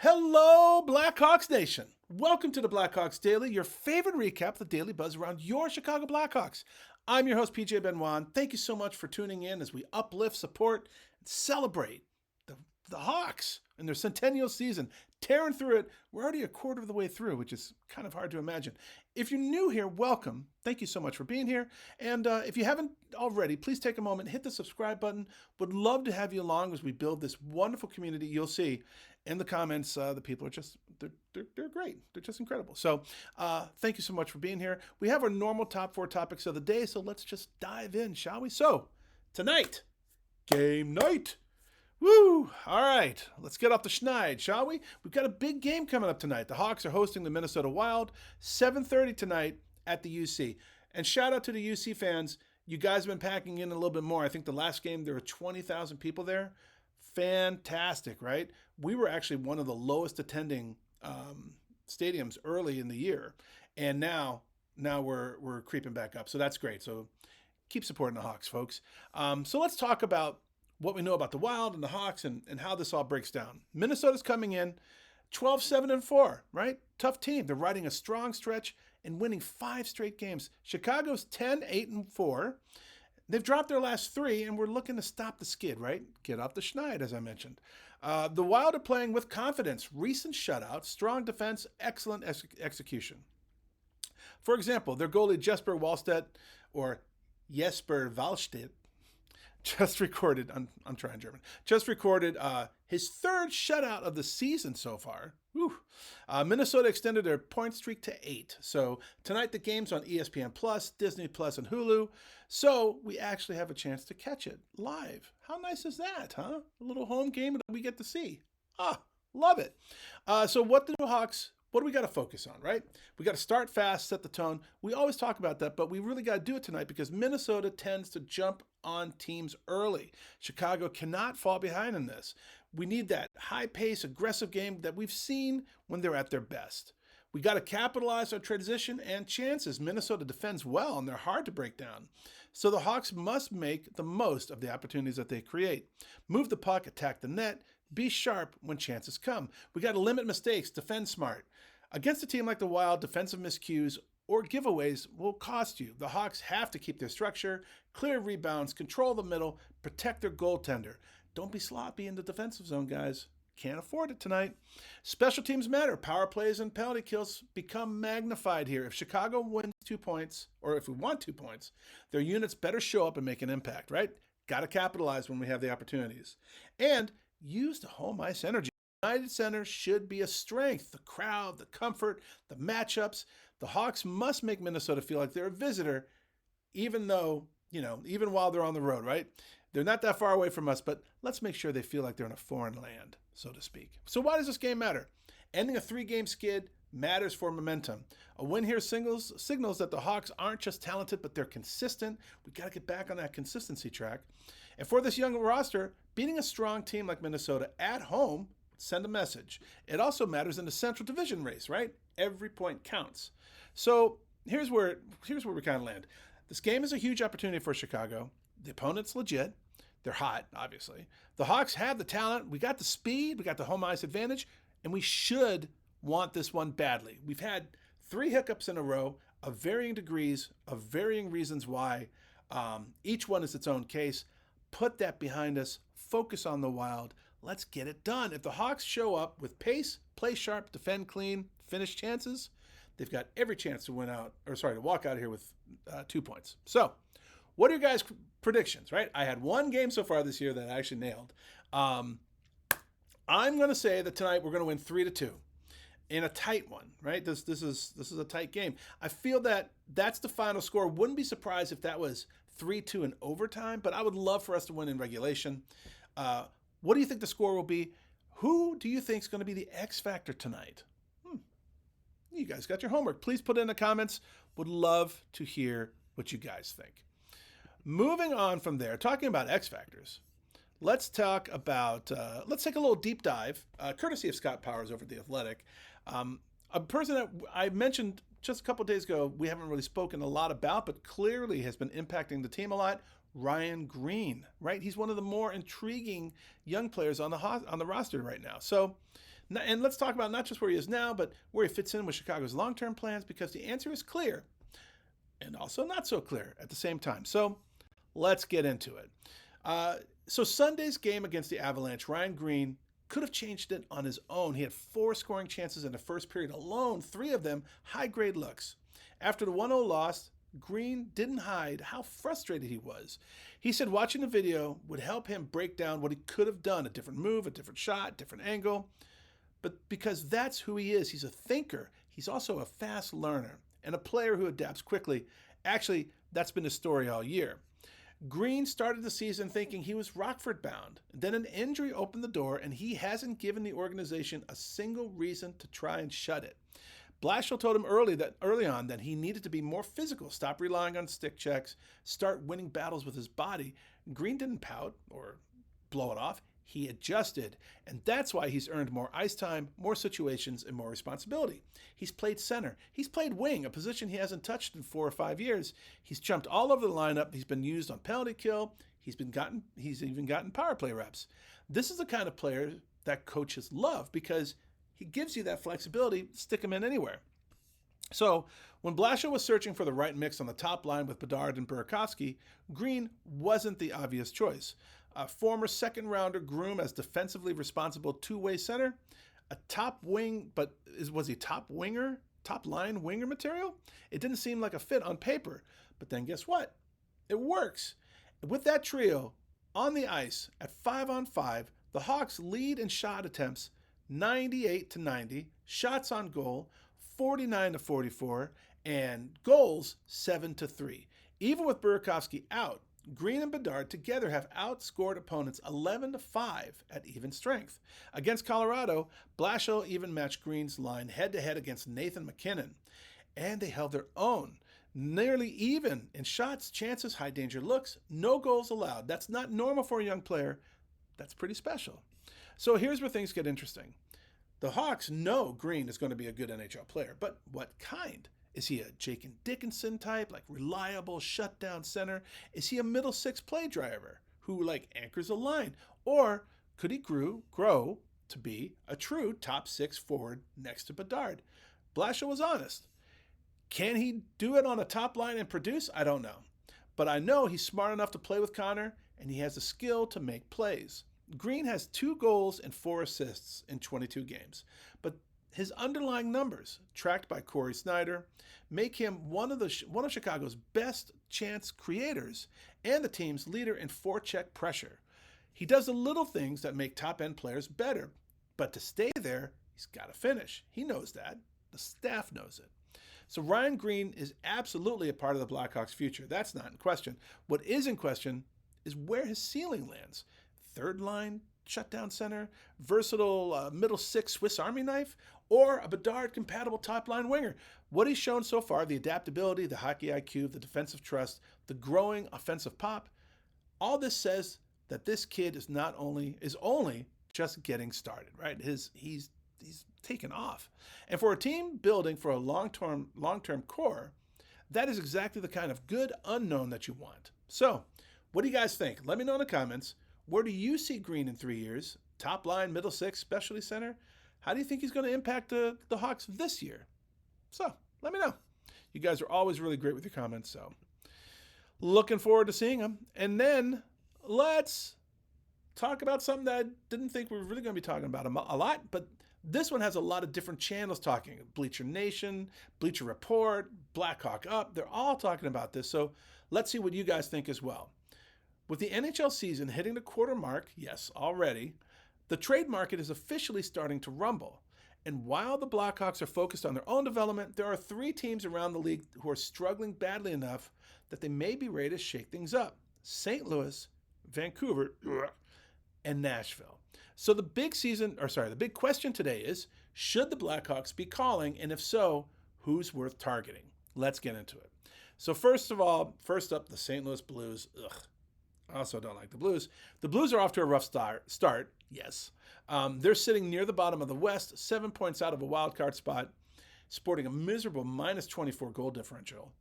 Hello, Blackhawks Nation. Welcome to the Blackhawks Daily, your favorite recap of the daily buzz around your Chicago Blackhawks. I'm your host, PJ Benoit. Thank you so much for tuning in as we uplift, support, and celebrate the Hawks and their centennial season. Tearing through it. We're already a quarter of the way through, which is kind of hard to imagine. If you're new here, welcome. Thank you so much for being here. And if you haven't already, please take a moment, hit the subscribe button. Would love to have you along as we build this wonderful community. You'll see in the comments, the people are just, they're great. They're just incredible. So thank you so much for being here. We have our normal top 4 topics of the day, so let's just dive in, shall we? So tonight, game night. Woo! All right, let's get off the schneid, shall we? We've got a big game coming up tonight. The Hawks are hosting the Minnesota Wild, 7:30 tonight at the UC. And shout out to the UC fans. You guys have been packing in a little bit more. I think the last game there were 20,000 people there. Fantastic, right? We were actually one of the lowest attending stadiums early in the year, and now we're creeping back up. So that's great. So keep supporting the Hawks, folks. So let's talk about what we know about the Wild and the Hawks and how this all breaks down. Minnesota's coming in 12-7-4, right? Tough team. They're riding a strong stretch and winning 5 straight games. Chicago's 10-8-4. They've dropped their last 3, and we're looking to stop the skid, right? Get off the schneid, as I mentioned. The Wild are playing with confidence. Recent shutouts, strong defense, excellent execution. For example, their goalie Jesper Wallstedt, or Jesper Wallstedt, just recorded his 3rd shutout of the season so far. Minnesota extended their point streak to 8. So tonight the game's on ESPN Plus, Disney Plus, and Hulu. So we actually have a chance to catch it live. How nice is that, huh? A little home game that we get to see. Love it. So what do we got to focus on, right? We got to start fast, set the tone. We always talk about that, but we really got to do it tonight because Minnesota tends to jump on teams early. Chicago cannot fall behind in this. We need that high-pace, aggressive game that we've seen when they're at their best. We got to capitalize on transition and chances. Minnesota defends well, and they're hard to break down. So the Hawks must make the most of the opportunities that they create. Move the puck, attack the net, be sharp when chances come. We got to limit mistakes, defend smart. Against a team like the Wild, defensive miscues or giveaways will cost you. The Hawks have to keep their structure, clear rebounds, control the middle, protect their goaltender. Don't be sloppy in the defensive zone, guys. Can't afford it tonight. Special teams matter. Power plays and penalty kills become magnified here. If Chicago wins 2 points, or if we want 2 points, their units better show up and make an impact, right? Got to capitalize when we have the opportunities. And use the home ice energy. United Center should be a strength. The crowd, the comfort, the matchups. The Hawks must make Minnesota feel like they're a visitor, even while they're on the road, right? They're not that far away from us, but let's make sure they feel like they're in a foreign land, so to speak. So why does this game matter? Ending a 3-game skid matters for momentum. A win here signals that the Hawks aren't just talented, but they're consistent. We got to get back on that consistency track. And for this young roster, beating a strong team like Minnesota at home, send a message. It also matters in the Central Division race, right? Every point counts. So here's where we kind of land. This game is a huge opportunity for Chicago. The opponent's legit. They're hot, obviously. The Hawks have the talent. We got the speed. We got the home ice advantage. And we should want this one badly. We've had 3 hiccups in a row of varying degrees, of varying reasons why. Each one is its own case. Put that behind us. Focus on the Wild. Let's get it done. If the Hawks show up with pace, play sharp, defend clean, finish chances, they've got every chance to walk out of here with 2 points. So, what are your guys' predictions, right? I had 1 game so far this year that I actually nailed. I'm going to say that tonight we're going to win 3-2 in a tight one, right? This is a tight game. I feel that that's the final score. Wouldn't be surprised if that was 3-2 in overtime, but I would love for us to win in regulation. What do you think the score will be? Who do you think is going to be the X factor tonight? You guys got your homework. Please put it in the comments. Would love to hear what you guys think. Moving on from there, talking about X factors, let's talk about, let's take a little deep dive, courtesy of Scott Powers over at The Athletic. A person that I mentioned just a couple of days ago, we haven't really spoken a lot about, but clearly has been impacting the team a lot. Ryan Green, right? He's one of the more intriguing young players on the roster right now. So And let's talk about not just where he is now, but where he fits in with Chicago's long-term plans, because the answer is clear and also not so clear at the same time. So let's get into it. So Sunday's game against the Avalanche, Ryan Green could have changed it on his own. He had 4 scoring chances in the first period alone, 3 of them high-grade looks. After the 1-0 loss, Green didn't hide how frustrated he was. He said watching the video would help him break down what he could have done, a different move, a different shot, different angle. But because that's who he is, he's a thinker. He's also a fast learner and a player who adapts quickly. Actually, that's been his story all year. Green started the season thinking he was Rockford bound. Then an injury opened the door, and he hasn't given the organization a single reason to try and shut it. Blashill told him early on that he needed to be more physical, stop relying on stick checks, start winning battles with his body. Green didn't pout or blow it off. He adjusted, and that's why he's earned more ice time, more situations, and more responsibility. He's played center. He's played wing, a position he hasn't touched in 4 or 5 years. He's jumped all over the lineup. He's been used on penalty kill. He's even gotten power play reps. This is the kind of player that coaches love because he gives you that flexibility. Stick him in anywhere. So when Blashill was searching for the right mix on the top line with Bedard and Burakovsky, Green wasn't the obvious choice. A former second-rounder Groom as defensively responsible two-way center, a top wing, but was he top line winger material? It didn't seem like a fit on paper, but then guess what? It works. With that trio on the ice at 5-on-5, the Hawks lead in shot attempts 98-90, shots on goal 49-44, and goals 7-3. Even with Burakovsky out, Green and Bedard together have outscored opponents 11-5 at even strength. Against Colorado, Blashill even matched Green's line head-to-head against Nathan MacKinnon, and they held their own. Nearly even in shots, chances, high-danger looks, no goals allowed. That's not normal for a young player. That's pretty special. So here's where things get interesting. The Hawks know Green is going to be a good NHL player, but what kind? Is he a Jake and Dickinson type, like reliable shutdown center? Is he a middle six play driver who anchors a line? Or could he grow to be a true top 6 forward next to Bedard? Blashill was honest. Can he do it on a top line and produce? I don't know. But I know he's smart enough to play with Connor, and he has the skill to make plays. Green has 2 goals and 4 assists in 22 games, but his underlying numbers, tracked by Corey Snyder, make him one of Chicago's best chance creators and the team's leader in forecheck pressure. He does the little things that make top-end players better, but to stay there, he's got to finish. He knows that. The staff knows it. So Ryan Green is absolutely a part of the Blackhawks' future. That's not in question. What is in question is where his ceiling lands. Third line, shutdown center, versatile middle six Swiss Army knife, or a Bedard-compatible top-line winger. What he's shown so far, the adaptability, the hockey IQ, the defensive trust, the growing offensive pop, all this says that this kid is only just getting started, right? He's taken off. And for a team building for a long-term core, that is exactly the kind of good unknown that you want. So, what do you guys think? Let me know in the comments. Where do you see Green in 3 years? Top line, middle six, specialty center? How do you think he's going to impact the Hawks this year? So, let me know. You guys are always really great with your comments, so looking forward to seeing them. And then let's talk about something that I didn't think we were really going to be talking about a lot, but this one has a lot of different channels talking. Bleacher Nation, Bleacher Report, Blackhawk Up, they're all talking about this, so let's see what you guys think as well. With the NHL season hitting the quarter mark, yes, already, the trade market is officially starting to rumble. And while the Blackhawks are focused on their own development, there are 3 teams around the league who are struggling badly enough that they may be ready to shake things up. St. Louis, Vancouver, and Nashville. So the big question today is, should the Blackhawks be calling? And if so, who's worth targeting? Let's get into it. So first up, the St. Louis Blues. I also don't like the Blues. The Blues are off to a rough start, yes. They're sitting near the bottom of the West, 7 points out of a wild card spot, sporting a miserable minus 24 goal differential.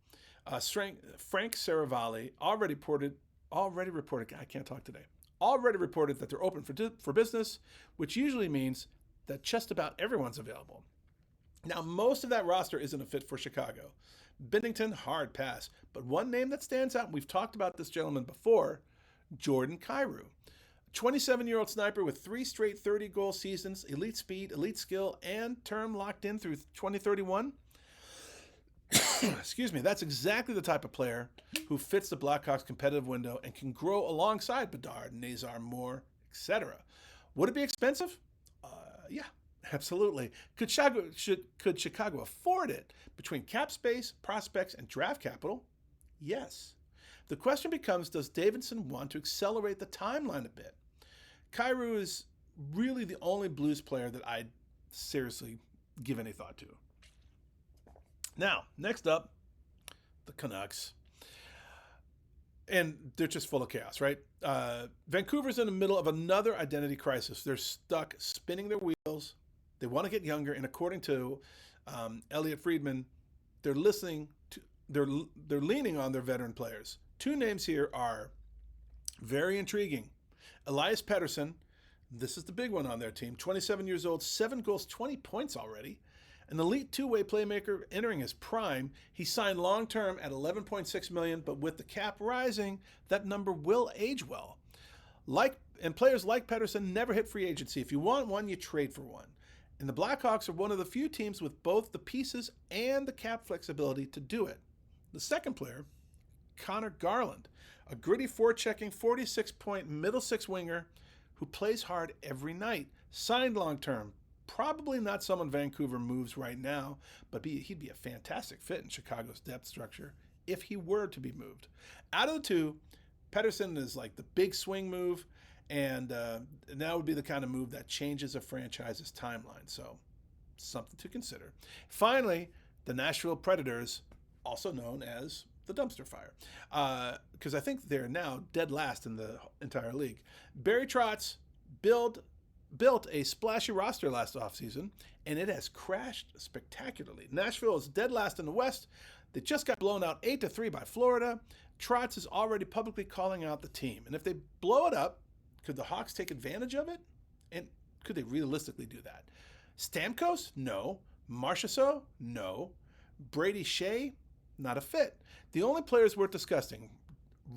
Frank Saravalli already reported that they're open for business, which usually means that just about everyone's available. Now, most of that roster isn't a fit for Chicago. Bennington, hard pass. But one name that stands out, and we've talked about this gentleman before, Jordan Kyrou. 27-year-old sniper with 3 straight 30-goal seasons, elite speed, elite skill, and term locked in through 2031. Excuse me, that's exactly the type of player who fits the Blackhawks competitive window and can grow alongside Bedard, Nazar, Moore, etc. Would it be expensive? Yeah, absolutely. Could Chicago afford it? Between cap space, prospects, and draft capital? Yes. The question becomes, does Davidson want to accelerate the timeline a bit? Kyrou is really the only Blues player that I'd seriously give any thought to. Now, next up, the Canucks. And they're just full of chaos, right? Vancouver's in the middle of another identity crisis. They're stuck spinning their wheels. They want to get younger, and according to Elliot Friedman, they're leaning on their veteran players. 2 names here are very intriguing. Elias Pettersson, this is the big one on their team, 27 years old, 7 goals, 20 points already. An elite 2-way playmaker entering his prime. He signed long-term at $11.6 million, but with the cap rising, that number will age well. And players like Pettersson never hit free agency. If you want one, you trade for one. And the Blackhawks are one of the few teams with both the pieces and the cap flexibility to do it. The second player, Connor Garland, a gritty forechecking 46-point middle six winger who plays hard every night. Signed long-term. Probably not someone Vancouver moves right now, but he'd be a fantastic fit in Chicago's depth structure if he were to be moved. Out of the 2, Pettersson is like the big swing move, and that would be the kind of move that changes a franchise's timeline. So something to consider. Finally, the Nashville Predators, also known as the dumpster fire, because I think they're now dead last in the entire league. Barry Trotz built a splashy roster last offseason, and it has crashed spectacularly. Nashville is dead last in the West. They just got blown out 8-3 by Florida. Trotz is already publicly calling out the team. And if they blow it up, could the Hawks take advantage of it? And could they realistically do that? Stamkos? No. Marchessault? No. Brady Shea? Not a fit. The only players worth discussing,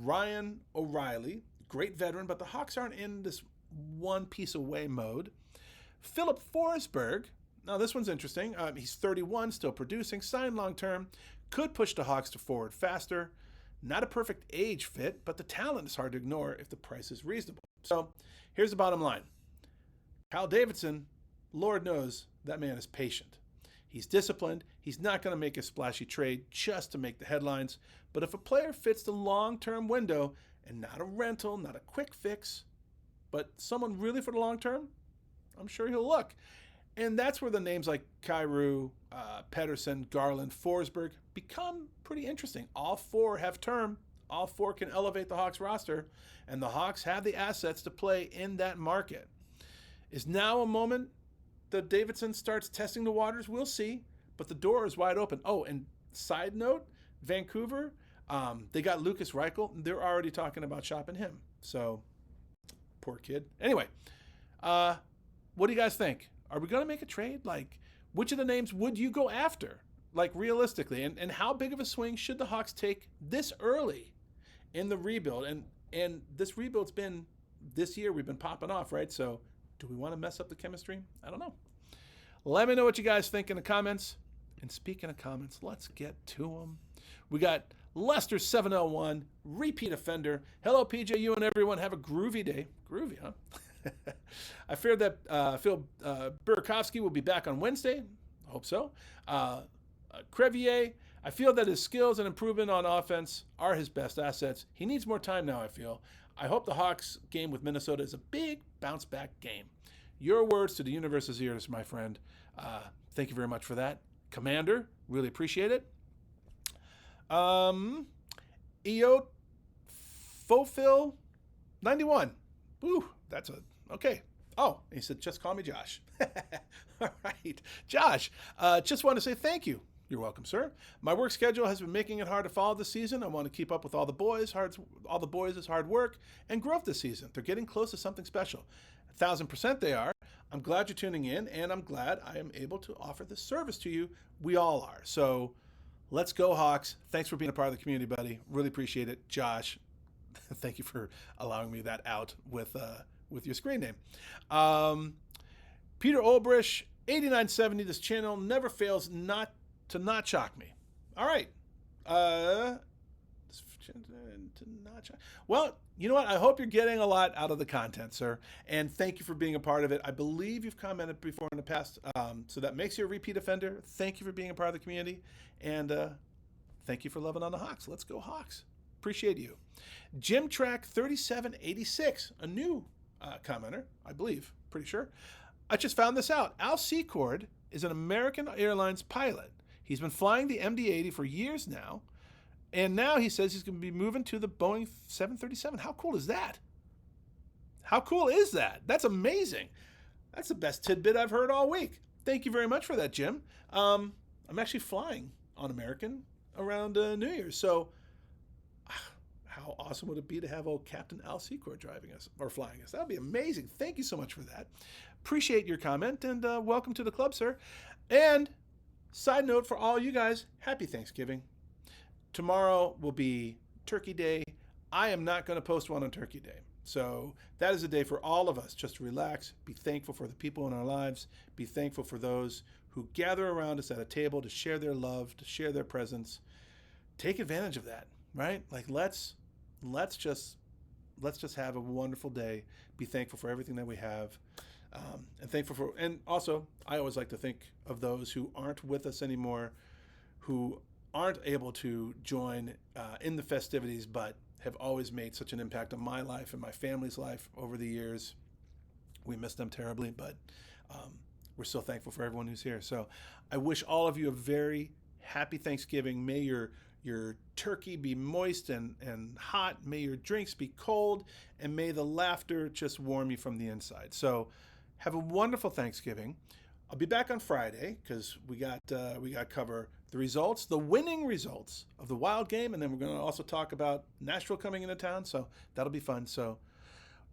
Ryan O'Reilly, great veteran, but the Hawks aren't in this one piece away mode. Philip Forsberg, now this one's interesting. He's 31, still producing, signed long-term, could push the Hawks to forward faster. Not a perfect age fit, but the talent is hard to ignore if the price is reasonable. So here's the bottom line. Kyle Davidson, Lord knows that man is patient. He's disciplined. He's not going to make a splashy trade just to make the headlines. But if a player fits the long-term window and not a rental, not a quick fix, but someone really for the long term, I'm sure he'll look. And that's where the names like Kyrou, Pettersson, Garland, Forsberg become pretty interesting. All 4 have term. All 4 can elevate the Hawks roster. And the Hawks have the assets to play in that market. Is now a moment that Davidson starts testing the waters? We'll see. But the door is wide open. Oh, and side note, Vancouver, they got Lucas Reichel. They're already talking about shopping him. So poor kid. Anyway, what do you guys think? Are we going to make a trade? Like, which of the names would you go after? Like, realistically, and how big of a swing should the Hawks take this early in the rebuild? And this rebuild's been, this year we've been popping off, right? So do we want to mess up the chemistry? I don't know. Let me know what you guys think in the comments. And speaking of comments, let's get to them. We got Lester 701, repeat offender. Hello, PJ, you and everyone. Have a groovy day. Groovy, huh? I fear that Phil Burakovsky will be back on Wednesday. I hope so. Crevier, I feel that his skills and improvement on offense are his best assets. He needs more time now, I feel. I hope the Hawks game with Minnesota is a big bounce-back game. Your words to the universe's ears, my friend. Thank you very much for that. Commander, really appreciate it. Eot Fofil 91. Woo, that's a okay. Oh, he said, just call me Josh. All right. Josh, just want to say thank you. You're welcome, sir. My work schedule has been making it hard to follow this season. I want to keep up with all the boys. All the boys is hard work and growth this season. They're getting close to something special. 1,000% they are. I'm glad you're tuning in, and I'm glad I am able to offer this service to you. We all are. So let's go, Hawks. Thanks for being a part of the community, buddy. Really appreciate it. Josh, thank you for allowing me that out with your screen name. Peter Olbrich, 8970. This channel never fails not shock me. All right. Well, you know what? I hope you're getting a lot out of the content, sir. And thank you for being a part of it. I believe you've commented before in the past, so that makes you a repeat offender. Thank you for being a part of the community. And thank you for loving on the Hawks. Let's go, Hawks. Appreciate you. Jim Track 3786, a new commenter, I believe. Pretty sure. I just found this out. Al Secord is an American Airlines pilot. He's been flying the MD-80 for years now. And now he says he's going to be moving to the Boeing 737. How cool is that? How cool is that? That's amazing. That's the best tidbit I've heard all week. Thank you very much for that, Jim. I'm actually flying on American around New Year's. So how awesome would it be to have old Captain Al Secord driving us or flying us? That would be amazing. Thank you so much for that. Appreciate your comment, and welcome to the club, sir. And side note for all you guys, happy Thanksgiving. Tomorrow will be Turkey Day. I am not going to post one on Turkey Day. So that is a day for all of us just to relax, be thankful for the people in our lives, be thankful for those who gather around us at a table to share their love, to share their presence. Take advantage of that, right? Like let's just have a wonderful day. Be thankful for everything that we have. And also I always like to think of those who aren't with us anymore, who aren't able to join in the festivities, but have always made such an impact on my life and my family's life over the years. We miss them terribly, but we're so thankful for everyone who's here. So I wish all of you a very happy Thanksgiving. May your turkey be moist and hot. May your drinks be cold, and may the laughter just warm you from the inside. So have a wonderful Thanksgiving. I'll be back on Friday because we got cover the results, the winning results of the Wild game, and then we're going to also talk about Nashville coming into town, so that'll be fun. So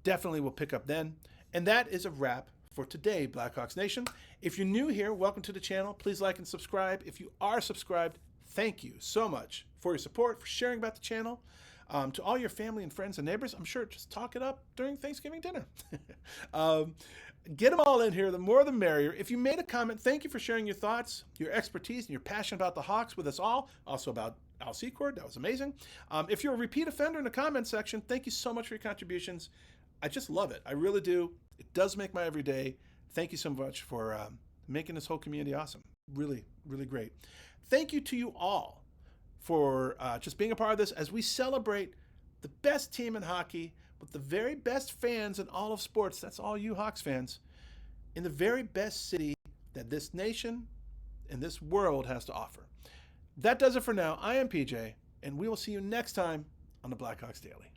definitely we'll pick up then. And that is a wrap for today, Blackhawks Nation. If you're new here, welcome to the channel. Please like and subscribe. If you are subscribed, thank you so much for your support, for sharing about the channel. To all your family and friends and neighbors, I'm sure just talk it up during Thanksgiving dinner. Get them all in here. The more the merrier. If you made a comment, thank you for sharing your thoughts, your expertise, and your passion about the Hawks with us all. Also about Al Secord. That was amazing. If you're a repeat offender in the comment section, thank you so much for your contributions. I just love it. I really do. It does make my everyday. Thank you so much for making this whole community awesome. Really, really great. Thank you to you all for just being a part of this as we celebrate the best team in hockey with the very best fans in all of sports. That's all you Hawks fans in the very best city that this nation and this world has to offer. That does it for now. I am PJ, and we will see you next time on the Blackhawks Daily.